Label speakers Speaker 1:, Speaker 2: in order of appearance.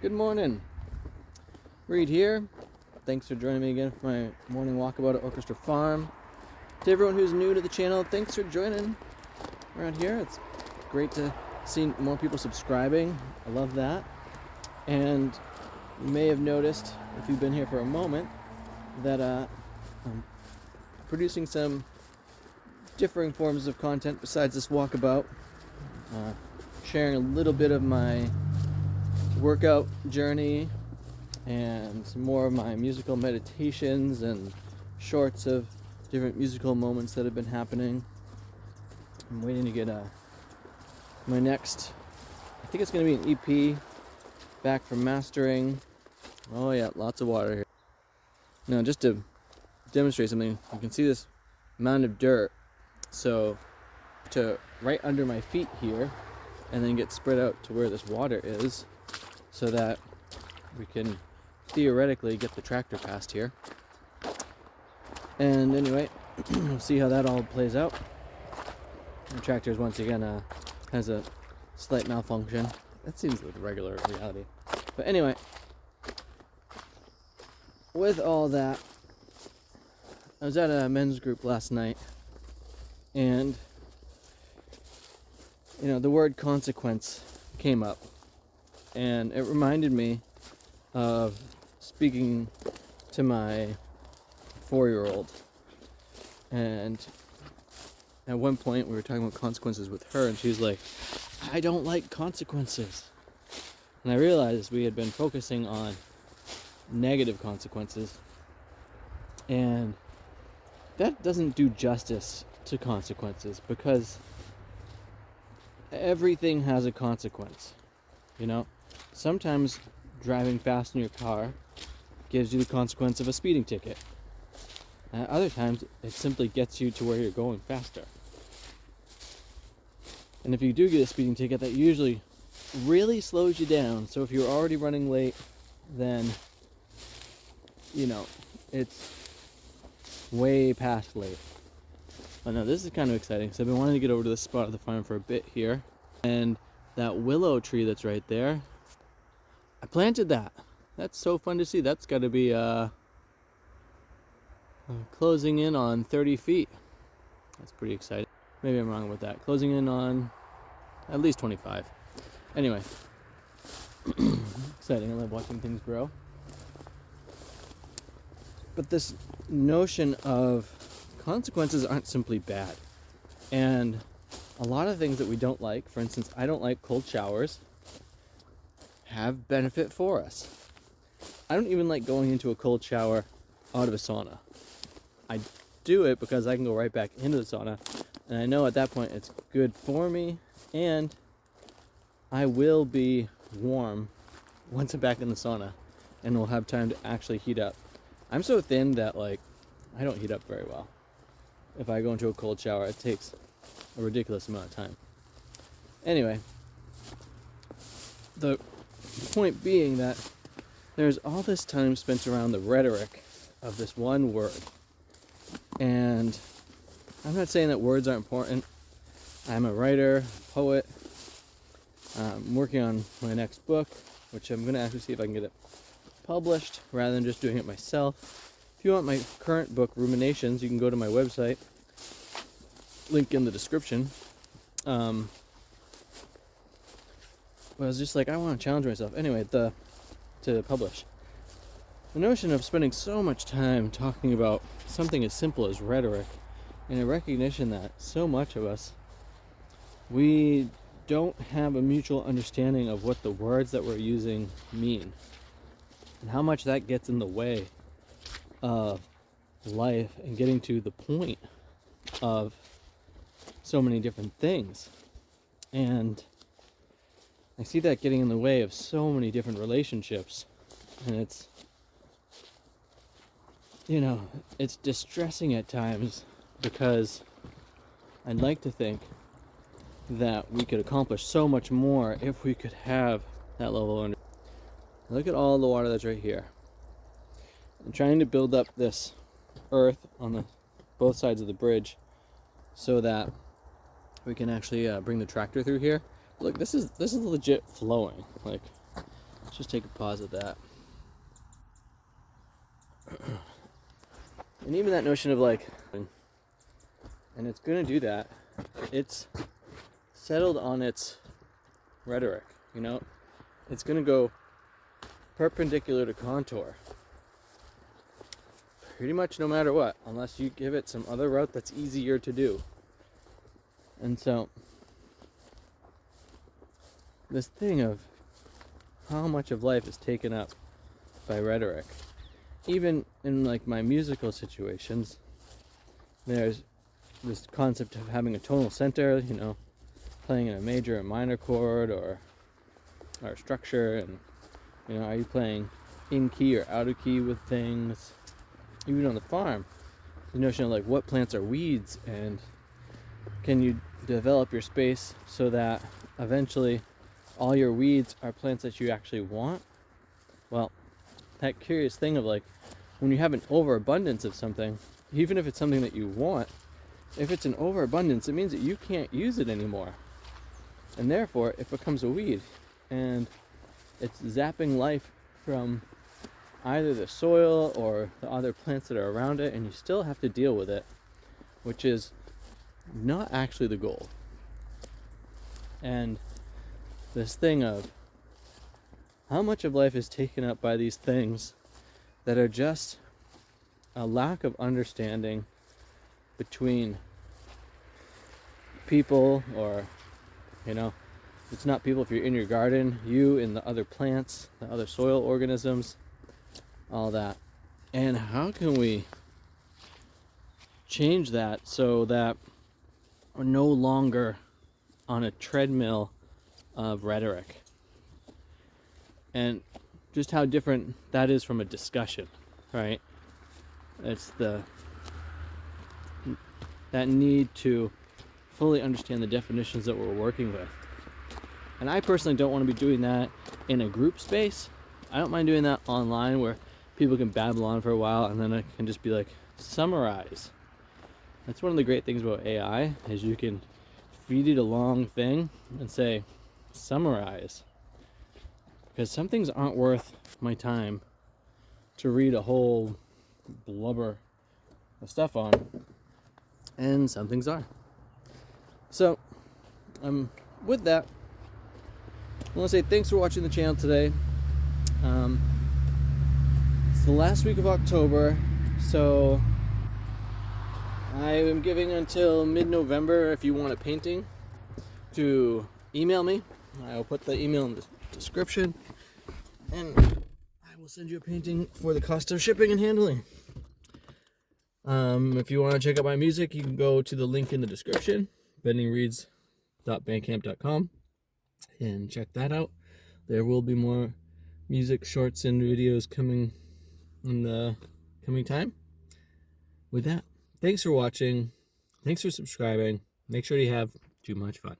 Speaker 1: Good morning. Reed here. Thanks for joining me again for my morning walkabout at Orchestra Farm. To everyone who's new to the channel, thanks for joining around here. It's great to see more people subscribing. I love that. And you may have noticed, if you've been here for a moment, that I'm producing some differing forms of content besides this walkabout. Sharing a little bit of my workout journey and some more of my musical meditations and shorts of different musical moments that have been happening. I'm waiting to get my next, I think it's going to be an EP back from mastering. Oh yeah, lots of water here. Now just to demonstrate something, you can see this mound of dirt. So to right under my feet here, and then get spread out to where this water is, so that we can theoretically get the tractor past here. And anyway, we'll see how that all plays out. The tractor once again has a slight malfunction. That seems like regular reality. But anyway, with all that, I was at a men's group last night, and the word consequence came up, and it reminded me of speaking to my 4-year-old. And at one point we were talking about consequences with her, and she was like, I don't like consequences. And I realized we had been focusing on negative consequences, and that doesn't do justice to consequences, because everything has a consequence. Sometimes driving fast in your car gives you the consequence of a speeding ticket. Other times it simply gets you to where you're going faster. And if you do get a speeding ticket, that usually really slows you down. So if you're already running late, then it's way past late. Oh no, this is kind of exciting. So I've been wanting to get over to this spot of the farm for a bit here. And that willow tree that's right there, I planted that. That's so fun to see. That's got to be closing in on 30 feet. That's pretty exciting. Maybe I'm wrong with that. Closing in on at least 25. Anyway, exciting. I love watching things grow. But this notion of consequences aren't simply bad. And a lot of things that we don't like, for instance, I don't like cold showers, have benefit for us. I don't even like going into a cold shower out of a sauna. I do it because I can go right back into the sauna, and I know at that point it's good for me, and I will be warm once I'm back in the sauna, and will have time to actually heat up. I'm so thin that I don't heat up very well. If I go into a cold shower, it takes a ridiculous amount of time. Anyway, the point being that there's all this time spent around the rhetoric of this one word. And I'm not saying that words aren't important. I'm a writer, poet. I'm working on my next book, which I'm going to actually see if I can get it published rather than just doing it myself. If you want my current book, Ruminations, you can go to my website. Link in the description. But I was just like, I want to challenge myself. Anyway, to publish. The notion of spending so much time talking about something as simple as rhetoric, and a recognition that so much of us, we don't have a mutual understanding of what the words that we're using mean, and how much that gets in the way of life and getting to the point of so many different things. And I see that getting in the way of so many different relationships, and it's distressing at times, because I'd like to think that we could accomplish so much more if we could have that level of understanding. Look at all the water that's right here. I'm trying to build up this earth on both sides of the bridge so that we can actually bring the tractor through here. Look, this is legit flowing. Let's just take a pause at that. And even that notion of like, and it's going to do that, it's settled on its rhetoric, you know? It's going to go perpendicular to contour. Pretty much no matter what, unless you give it some other route that's easier to do. And so, this thing of how much of life is taken up by rhetoric, even in like my musical situations, there's this concept of having a tonal center, you know, playing in a major and minor chord or structure, and you know, are you playing in key or out of key with things? Even on the farm, the notion of like what plants are weeds, and can you develop your space so that eventually all your weeds are plants that you actually want? Well, that curious thing of like, when you have an overabundance of something, even if it's something that you want, if it's an overabundance, it means that you can't use it anymore. And therefore, it becomes a weed. And it's zapping life from either the soil or the other plants that are around it, and you still have to deal with it, which is not actually the goal. And this thing of how much of life is taken up by these things that are just a lack of understanding between people, or, you know, it's not people if you're in your garden, you and the other plants, the other soil organisms, all that. And how can we change that so that we're no longer on a treadmill of rhetoric? And just how different that is from a discussion, right? It's that need to fully understand the definitions that we're working with. And I personally don't want to be doing that in a group space. I don't mind doing that online where people can babble on for a while and then I can just be like, summarize. That's one of the great things about AI, is you can feed it a long thing and say, summarize. Because some things aren't worth my time to read a whole blubber of stuff on, and some things are. So, with that, I want to say thanks for watching the channel today. It's the last week of October, so I am giving until mid-November if you want a painting to email me. I will put the email in the description, and I will send you a painting for the cost of shipping and handling. If you want to check out my music, you can go to the link in the description, bendingreeds.bandcamp.com, and check that out. There will be more music shorts and videos coming in the coming time. With that, thanks for watching. Thanks for subscribing. Make sure you have too much fun.